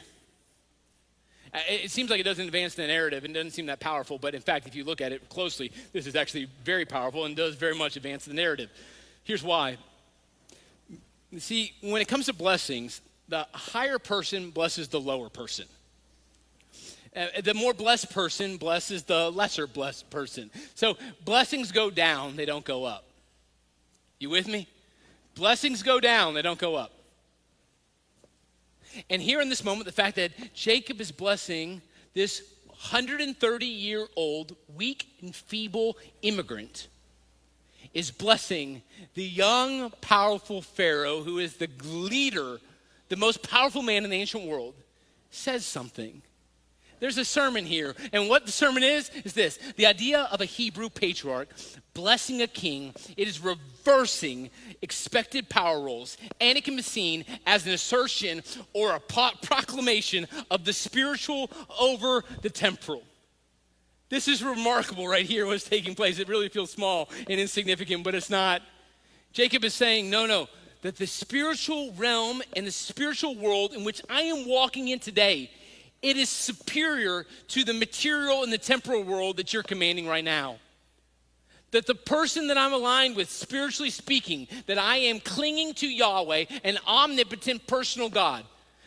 It seems like it doesn't advance the narrative and doesn't seem that powerful, but in fact, if you look at it closely, this is actually very powerful and does very much advance the narrative. Here's why. See, when it comes to blessings, the higher person blesses the lower person. The more blessed person blesses the lesser blessed person. So blessings go down, they don't go up. You with me? Blessings go down, they don't go up. And here in this moment, the fact that Jacob is blessing this 130-year-old, weak and feeble immigrant is blessing the young, powerful Pharaoh, who is the leader, the most powerful man in the ancient world, says something. There's a sermon here, and what the sermon is this. The idea of a Hebrew patriarch blessing a king, it is reversing expected power roles, and it can be seen as an assertion or a proclamation of the spiritual over the temporal. This is remarkable right here, what's taking place. It really feels small and insignificant, but it's not. Jacob is saying, no, that the spiritual realm and the spiritual world in which I am walking in today, it is superior to the material and the temporal world that you're commanding right now. That the person that I'm aligned with, spiritually speaking, that I am clinging to Yahweh, an omnipotent personal God,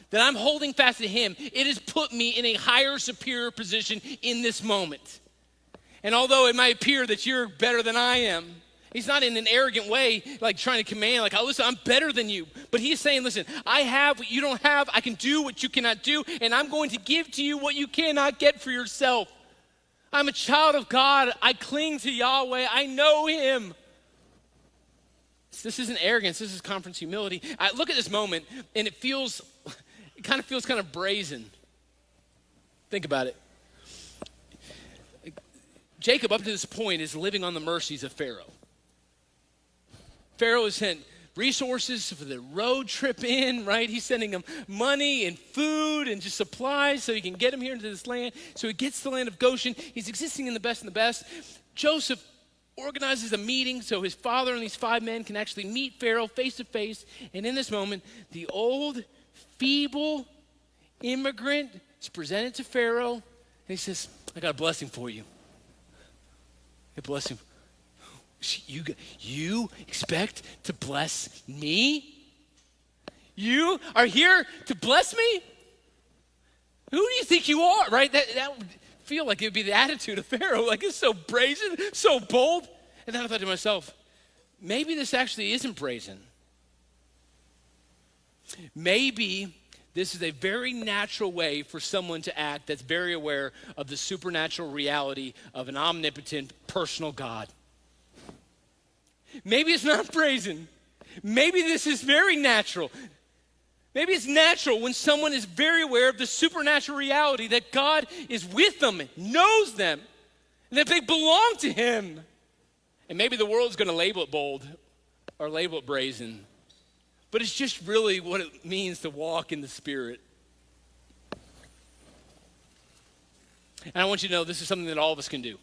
that I'm holding fast to him, it has put me in a higher, superior position in this moment. And although it might appear that you're better than I am, he's not in an arrogant way, like trying to command, like, oh, listen, I'm better than you. But he's saying, listen, I have what you don't have, I can do what you cannot do, and I'm going to give to you what you cannot get for yourself. I'm a child of God, I cling to Yahweh, I know him. This isn't arrogance, this is conference humility. I look at this moment, and it kind of feels kind of brazen. Think about it. Jacob, up to this point, is living on the mercies of Pharaoh. Pharaoh has sent resources for the road trip in, right? He's sending them money and food and just supplies so he can get him here into this land. So he gets to the land of Goshen. He's existing in the best and the best. Joseph organizes a meeting so his father and these 5 men can actually meet Pharaoh face to face. And in this moment, the old, feeble immigrant is presented to Pharaoh. And he says, I got a blessing for you. A blessing. You expect to bless me? You are here to bless me? Who do you think you are, right? That would feel like it would be the attitude of Pharaoh. Like, it's so brazen, so bold. And then I thought to myself, maybe this actually isn't brazen. Maybe this is a very natural way for someone to act that's very aware of the supernatural reality of an omnipotent personal God. Maybe it's not brazen. Maybe this is very natural. Maybe it's natural when someone is very aware of the supernatural reality that God is with them, knows them, and that they belong to him. And maybe the world's going to label it bold or label it brazen. But it's just really what it means to walk in the Spirit. And I want you to know this is something that all of us can do.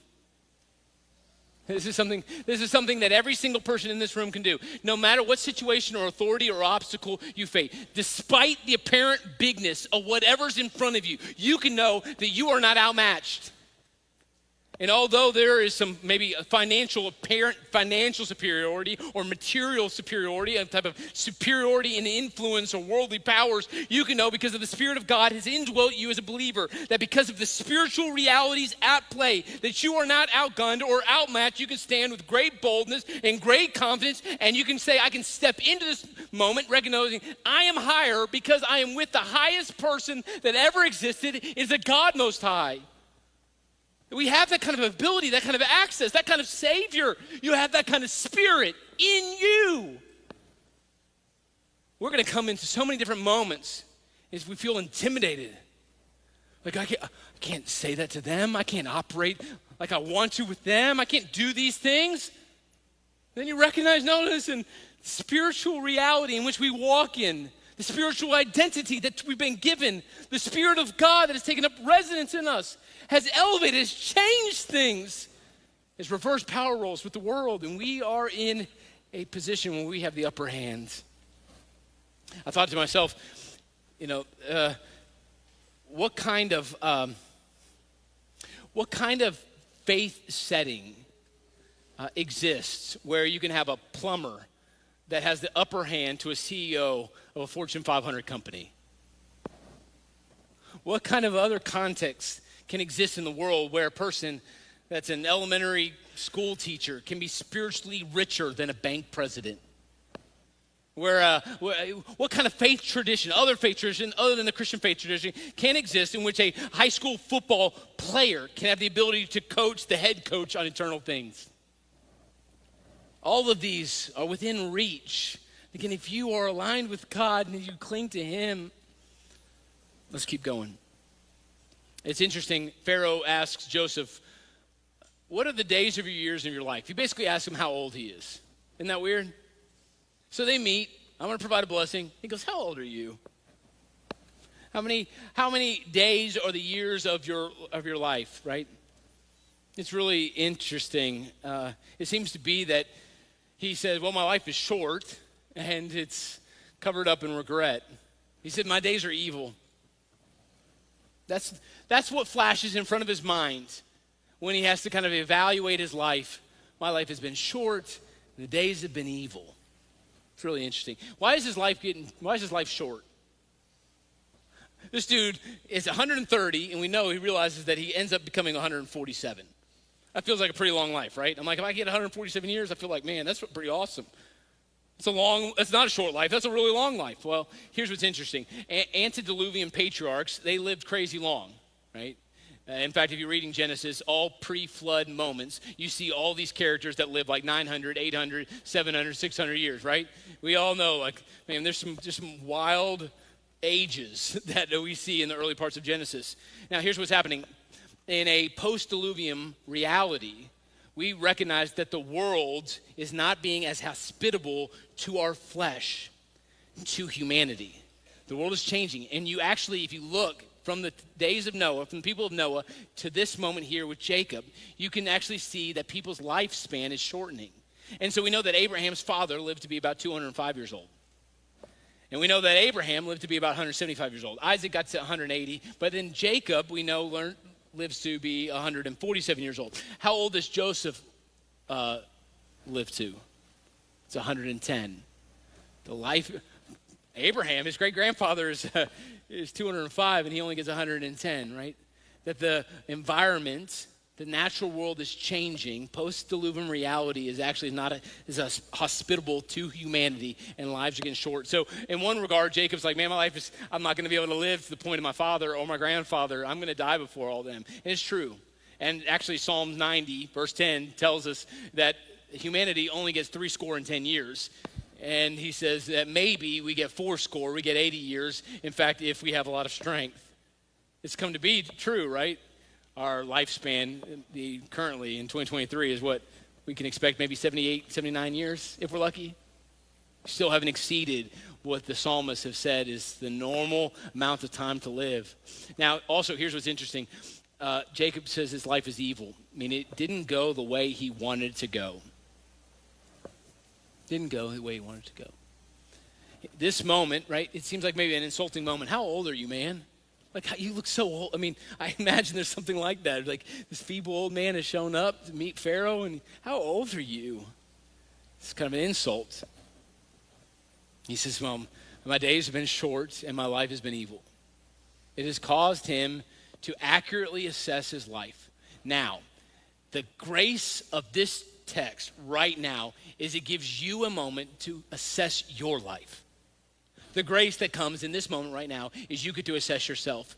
This is something that every single person in this room can do. No matter what situation or authority or obstacle you face, despite the apparent bigness of whatever's in front of you, you can know that you are not outmatched. And although there is some maybe apparent financial superiority or material superiority, a type of superiority in influence or worldly powers, you can know because of the Spirit of God has indwelt you as a believer, that because of the spiritual realities at play, that you are not outgunned or outmatched. You can stand with great boldness and great confidence, and you can say, I can step into this moment recognizing I am higher because I am with the highest person that ever existed, is the God Most High. We have that kind of ability, that kind of access, that kind of Savior. You have that kind of Spirit in you. We're going to come into so many different moments as we feel intimidated. Like, I can't say that to them. I can't operate like I want to with them. I can't do these things. Then you recognize, no, listen, spiritual reality in which we walk in, the spiritual identity that we've been given, the Spirit of God that has taken up residence in us, has elevated, has changed things, has reversed power roles with the world, and we are in a position where we have the upper hand. I thought to myself, what kind of faith setting exists where you can have a plumber that has the upper hand to a CEO of a Fortune 500 company? What kind of other context can exist in the world where a person that's an elementary school teacher can be spiritually richer than a bank president? What kind of faith tradition, other faith tradition, other than the Christian faith tradition, can exist in which a high school football player can have the ability to coach the head coach on eternal things? All of these are within reach. Again, if you are aligned with God and you cling to him, let's keep going. It's interesting, Pharaoh asks Joseph, what are the days of your years of your life? He basically asks him how old he is. Isn't that weird? So they meet. I'm going to provide a blessing. He goes, how old are you? How many days are the years of your life, right? It's really interesting. It seems to be that he said, well, my life is short and it's covered up in regret. He said, my days are evil. That's what flashes in front of his mind when he has to kind of evaluate his life. My life has been short, and the days have been evil. It's really interesting. Why is his life short? This dude is 130, and we know he realizes that he ends up becoming 147. That feels like a pretty long life, right? I'm like, if I get 147 years, I feel like, man, that's pretty awesome. It's not a short life. That's a really long life. Well, here's what's interesting. Antediluvian patriarchs, they lived crazy long, right? In fact, if you're reading Genesis, all pre-flood moments, you see all these characters that live like 900, 800, 700, 600 years, right? We all know, like, man, there's some wild ages that we see in the early parts of Genesis. Now, here's what's happening. In a post-diluvian reality, we recognize that the world is not being as hospitable to our flesh, to humanity. The world is changing. And you actually, if you look from the days of Noah, from the people of Noah to this moment here with Jacob, you can actually see that people's lifespan is shortening. And so we know that Abraham's father lived to be about 205 years old. And we know that Abraham lived to be about 175 years old. Isaac got to 180, but then Jacob, we know, lives to be 147 years old. How old does Joseph live to? It's 110. Abraham, his great-grandfather is 205, and he only gets 110, right? That the environment, the natural world is changing. Post-Diluvian reality is actually not as hospitable to humanity, and lives are getting short. So in one regard, Jacob's like, man, I'm not going to be able to live to the point of my father or my grandfather. I'm going to die before all them. And it's true. And actually Psalm 90, verse 10, tells us that humanity only gets 70 years. And he says that maybe we get 80, we get 80 years. In fact, if we have a lot of strength. It's come to be true, right? Our lifespan currently in 2023 is what we can expect, maybe 78, 79 years if we're lucky. Still haven't exceeded what the psalmists have said is the normal amount of time to live. Now, also, here's what's interesting. Jacob says his life is evil. I mean, it didn't go the way he wanted it to go. Didn't go the way he wanted it to go. This moment, right, it seems like maybe an insulting moment. How old are you, man? Like, you look so old. I mean, I imagine there's something like that. Like, this feeble old man has shown up to meet Pharaoh, and how old are you? It's kind of an insult. He says, well, my days have been short, and my life has been evil. It has caused him to accurately assess his life. Now, the grace of this text right now is it gives you a moment to assess your life. The grace that comes in this moment right now is you get to assess yourself.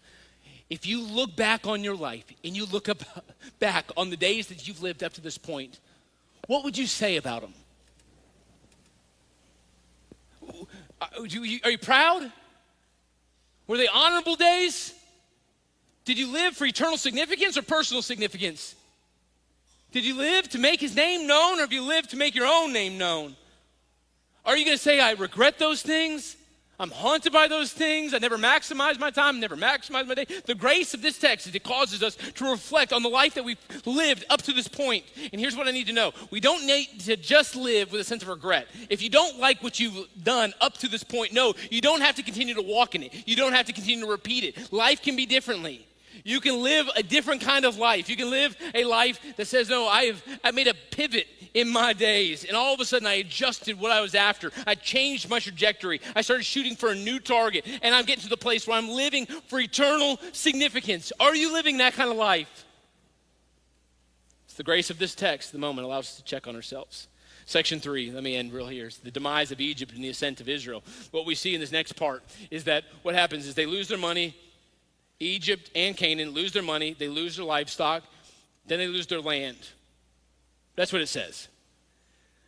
If you look back on your life and you look back on the days that you've lived up to this point, what would you say about them? Are you proud? Were they honorable days? Did you live for eternal significance or personal significance? Did you live to make his name known, or have you lived to make your own name known? Are you going to say, I regret those things? I'm haunted by those things. I never maximized my time, never maximized my day. The grace of this text is it causes us to reflect on the life that we've lived up to this point. And here's what I need to know. We don't need to just live with a sense of regret. If you don't like what you've done up to this point, no, you don't have to continue to walk in it. You don't have to continue to repeat it. Life can be differently. You can live a different kind of life. You can live a life that says, no, I made a pivot in my days, and all of a sudden I adjusted what I was after. I changed my trajectory. I started shooting for a new target, and I'm getting to the place where I'm living for eternal significance. Are you living that kind of life? It's the grace of this text, the moment, allows us to check on ourselves. Section 3, let me end real here. It's the demise of Egypt and the ascent of Israel. What we see in this next part is that what happens is they lose their money. Egypt and Canaan lose their money, they lose their livestock, then they lose their land. That's what it says.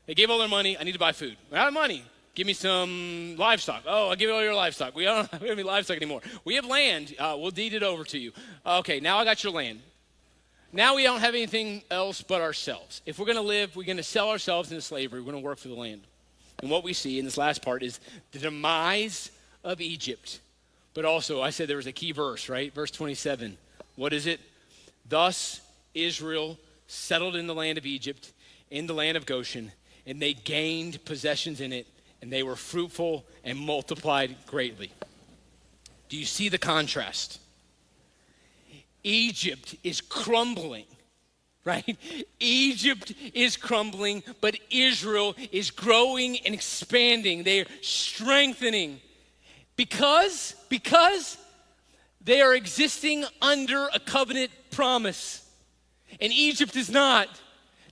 They gave all their money, I need to buy food. We're out of money. Give me some livestock. Oh, I'll give you all your livestock. We don't have any livestock anymore. We have land. We'll deed it over to you. Okay, now I got your land. Now we don't have anything else but ourselves. If we're going to live, we're going to sell ourselves into slavery. We're going to work for the land. And what we see in this last part is the demise of Egypt. But also, I said there was a key verse, right? Verse 27. What is it? Thus Israel settled in the land of Egypt, in the land of Goshen, and they gained possessions in it, and they were fruitful and multiplied greatly. Do you see the contrast? Egypt is crumbling, right? Egypt is crumbling, but Israel is growing and expanding. They are strengthening. Because they are existing under a covenant promise. And Egypt is not.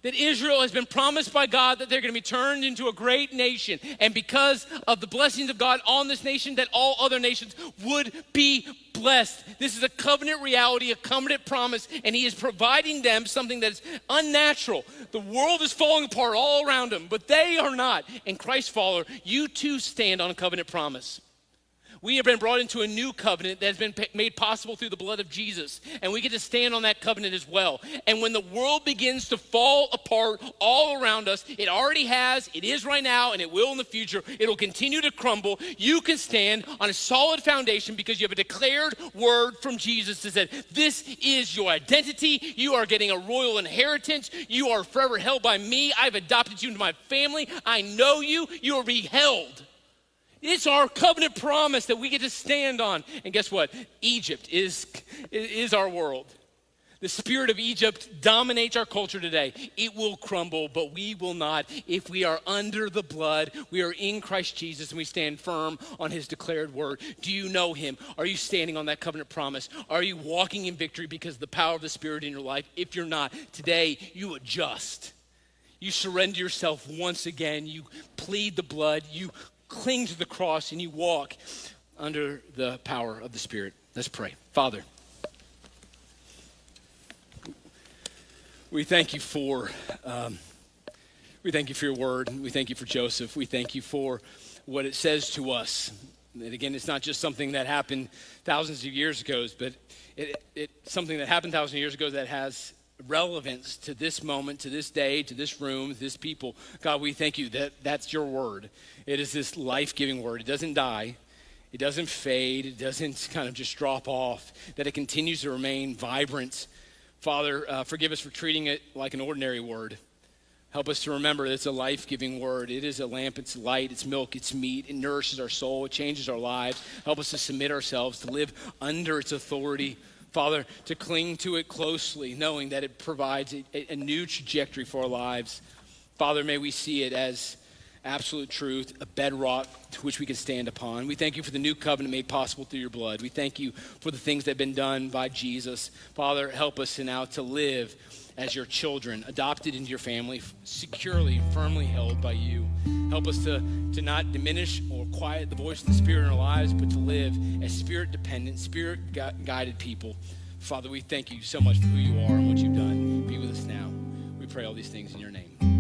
That Israel has been promised by God that they're going to be turned into a great nation. And because of the blessings of God on this nation, that all other nations would be blessed. This is a covenant reality, a covenant promise, and he is providing them something that is unnatural. The world is falling apart all around them, but they are not. And Christ follower, you too stand on a covenant promise. We have been brought into a new covenant that has been made possible through the blood of Jesus. And we get to stand on that covenant as well. And when the world begins to fall apart all around us, it already has, it is right now, and it will in the future. It'll continue to crumble. You can stand on a solid foundation because you have a declared word from Jesus that said, this is your identity. You are getting a royal inheritance. You are forever held by me. I've adopted you into my family. I know you. You are beheld. It's our covenant promise that we get to stand on. And guess what? Egypt is our world. The spirit of Egypt dominates our culture today. It will crumble, but we will not. If we are under the blood, we are in Christ Jesus, and we stand firm on his declared word. Do you know him? Are you standing on that covenant promise? Are you walking in victory because of the power of the Spirit in your life? If you're not, today you adjust. You surrender yourself once again. You plead the blood. You cling to the cross, and you walk under the power of the Spirit. Let's pray. Father, we thank you for your word. We thank you for Joseph. We thank you for what it says to us. And again, it's not just something that happened thousands of years ago, but it's something that happened thousands of years ago that has relevance to this moment, to this day, to this room, to this people. God, we thank you that that's your word. It is this life-giving word. It doesn't die. It doesn't fade. It doesn't kind of just drop off, that it continues to remain vibrant. Father, forgive us for treating it like an ordinary word. Help us to remember that it's a life-giving word. It is a lamp, it's light, it's milk, it's meat. It nourishes our soul. It changes our lives. Help us to submit ourselves, to live under its authority. Father, to cling to it closely, knowing that it provides a new trajectory for our lives. Father, may we see it as absolute truth, a bedrock to which we can stand upon. We thank you for the new covenant made possible through your blood. We thank you for the things that have been done by Jesus. Father, help us now to live as your children, adopted into your family, securely and firmly held by you. Help us to not diminish or quiet the voice of the Spirit in our lives, but to live as Spirit-dependent, Spirit-guided people. Father, we thank you so much for who you are and what you've done. Be with us now. We pray all these things in your name.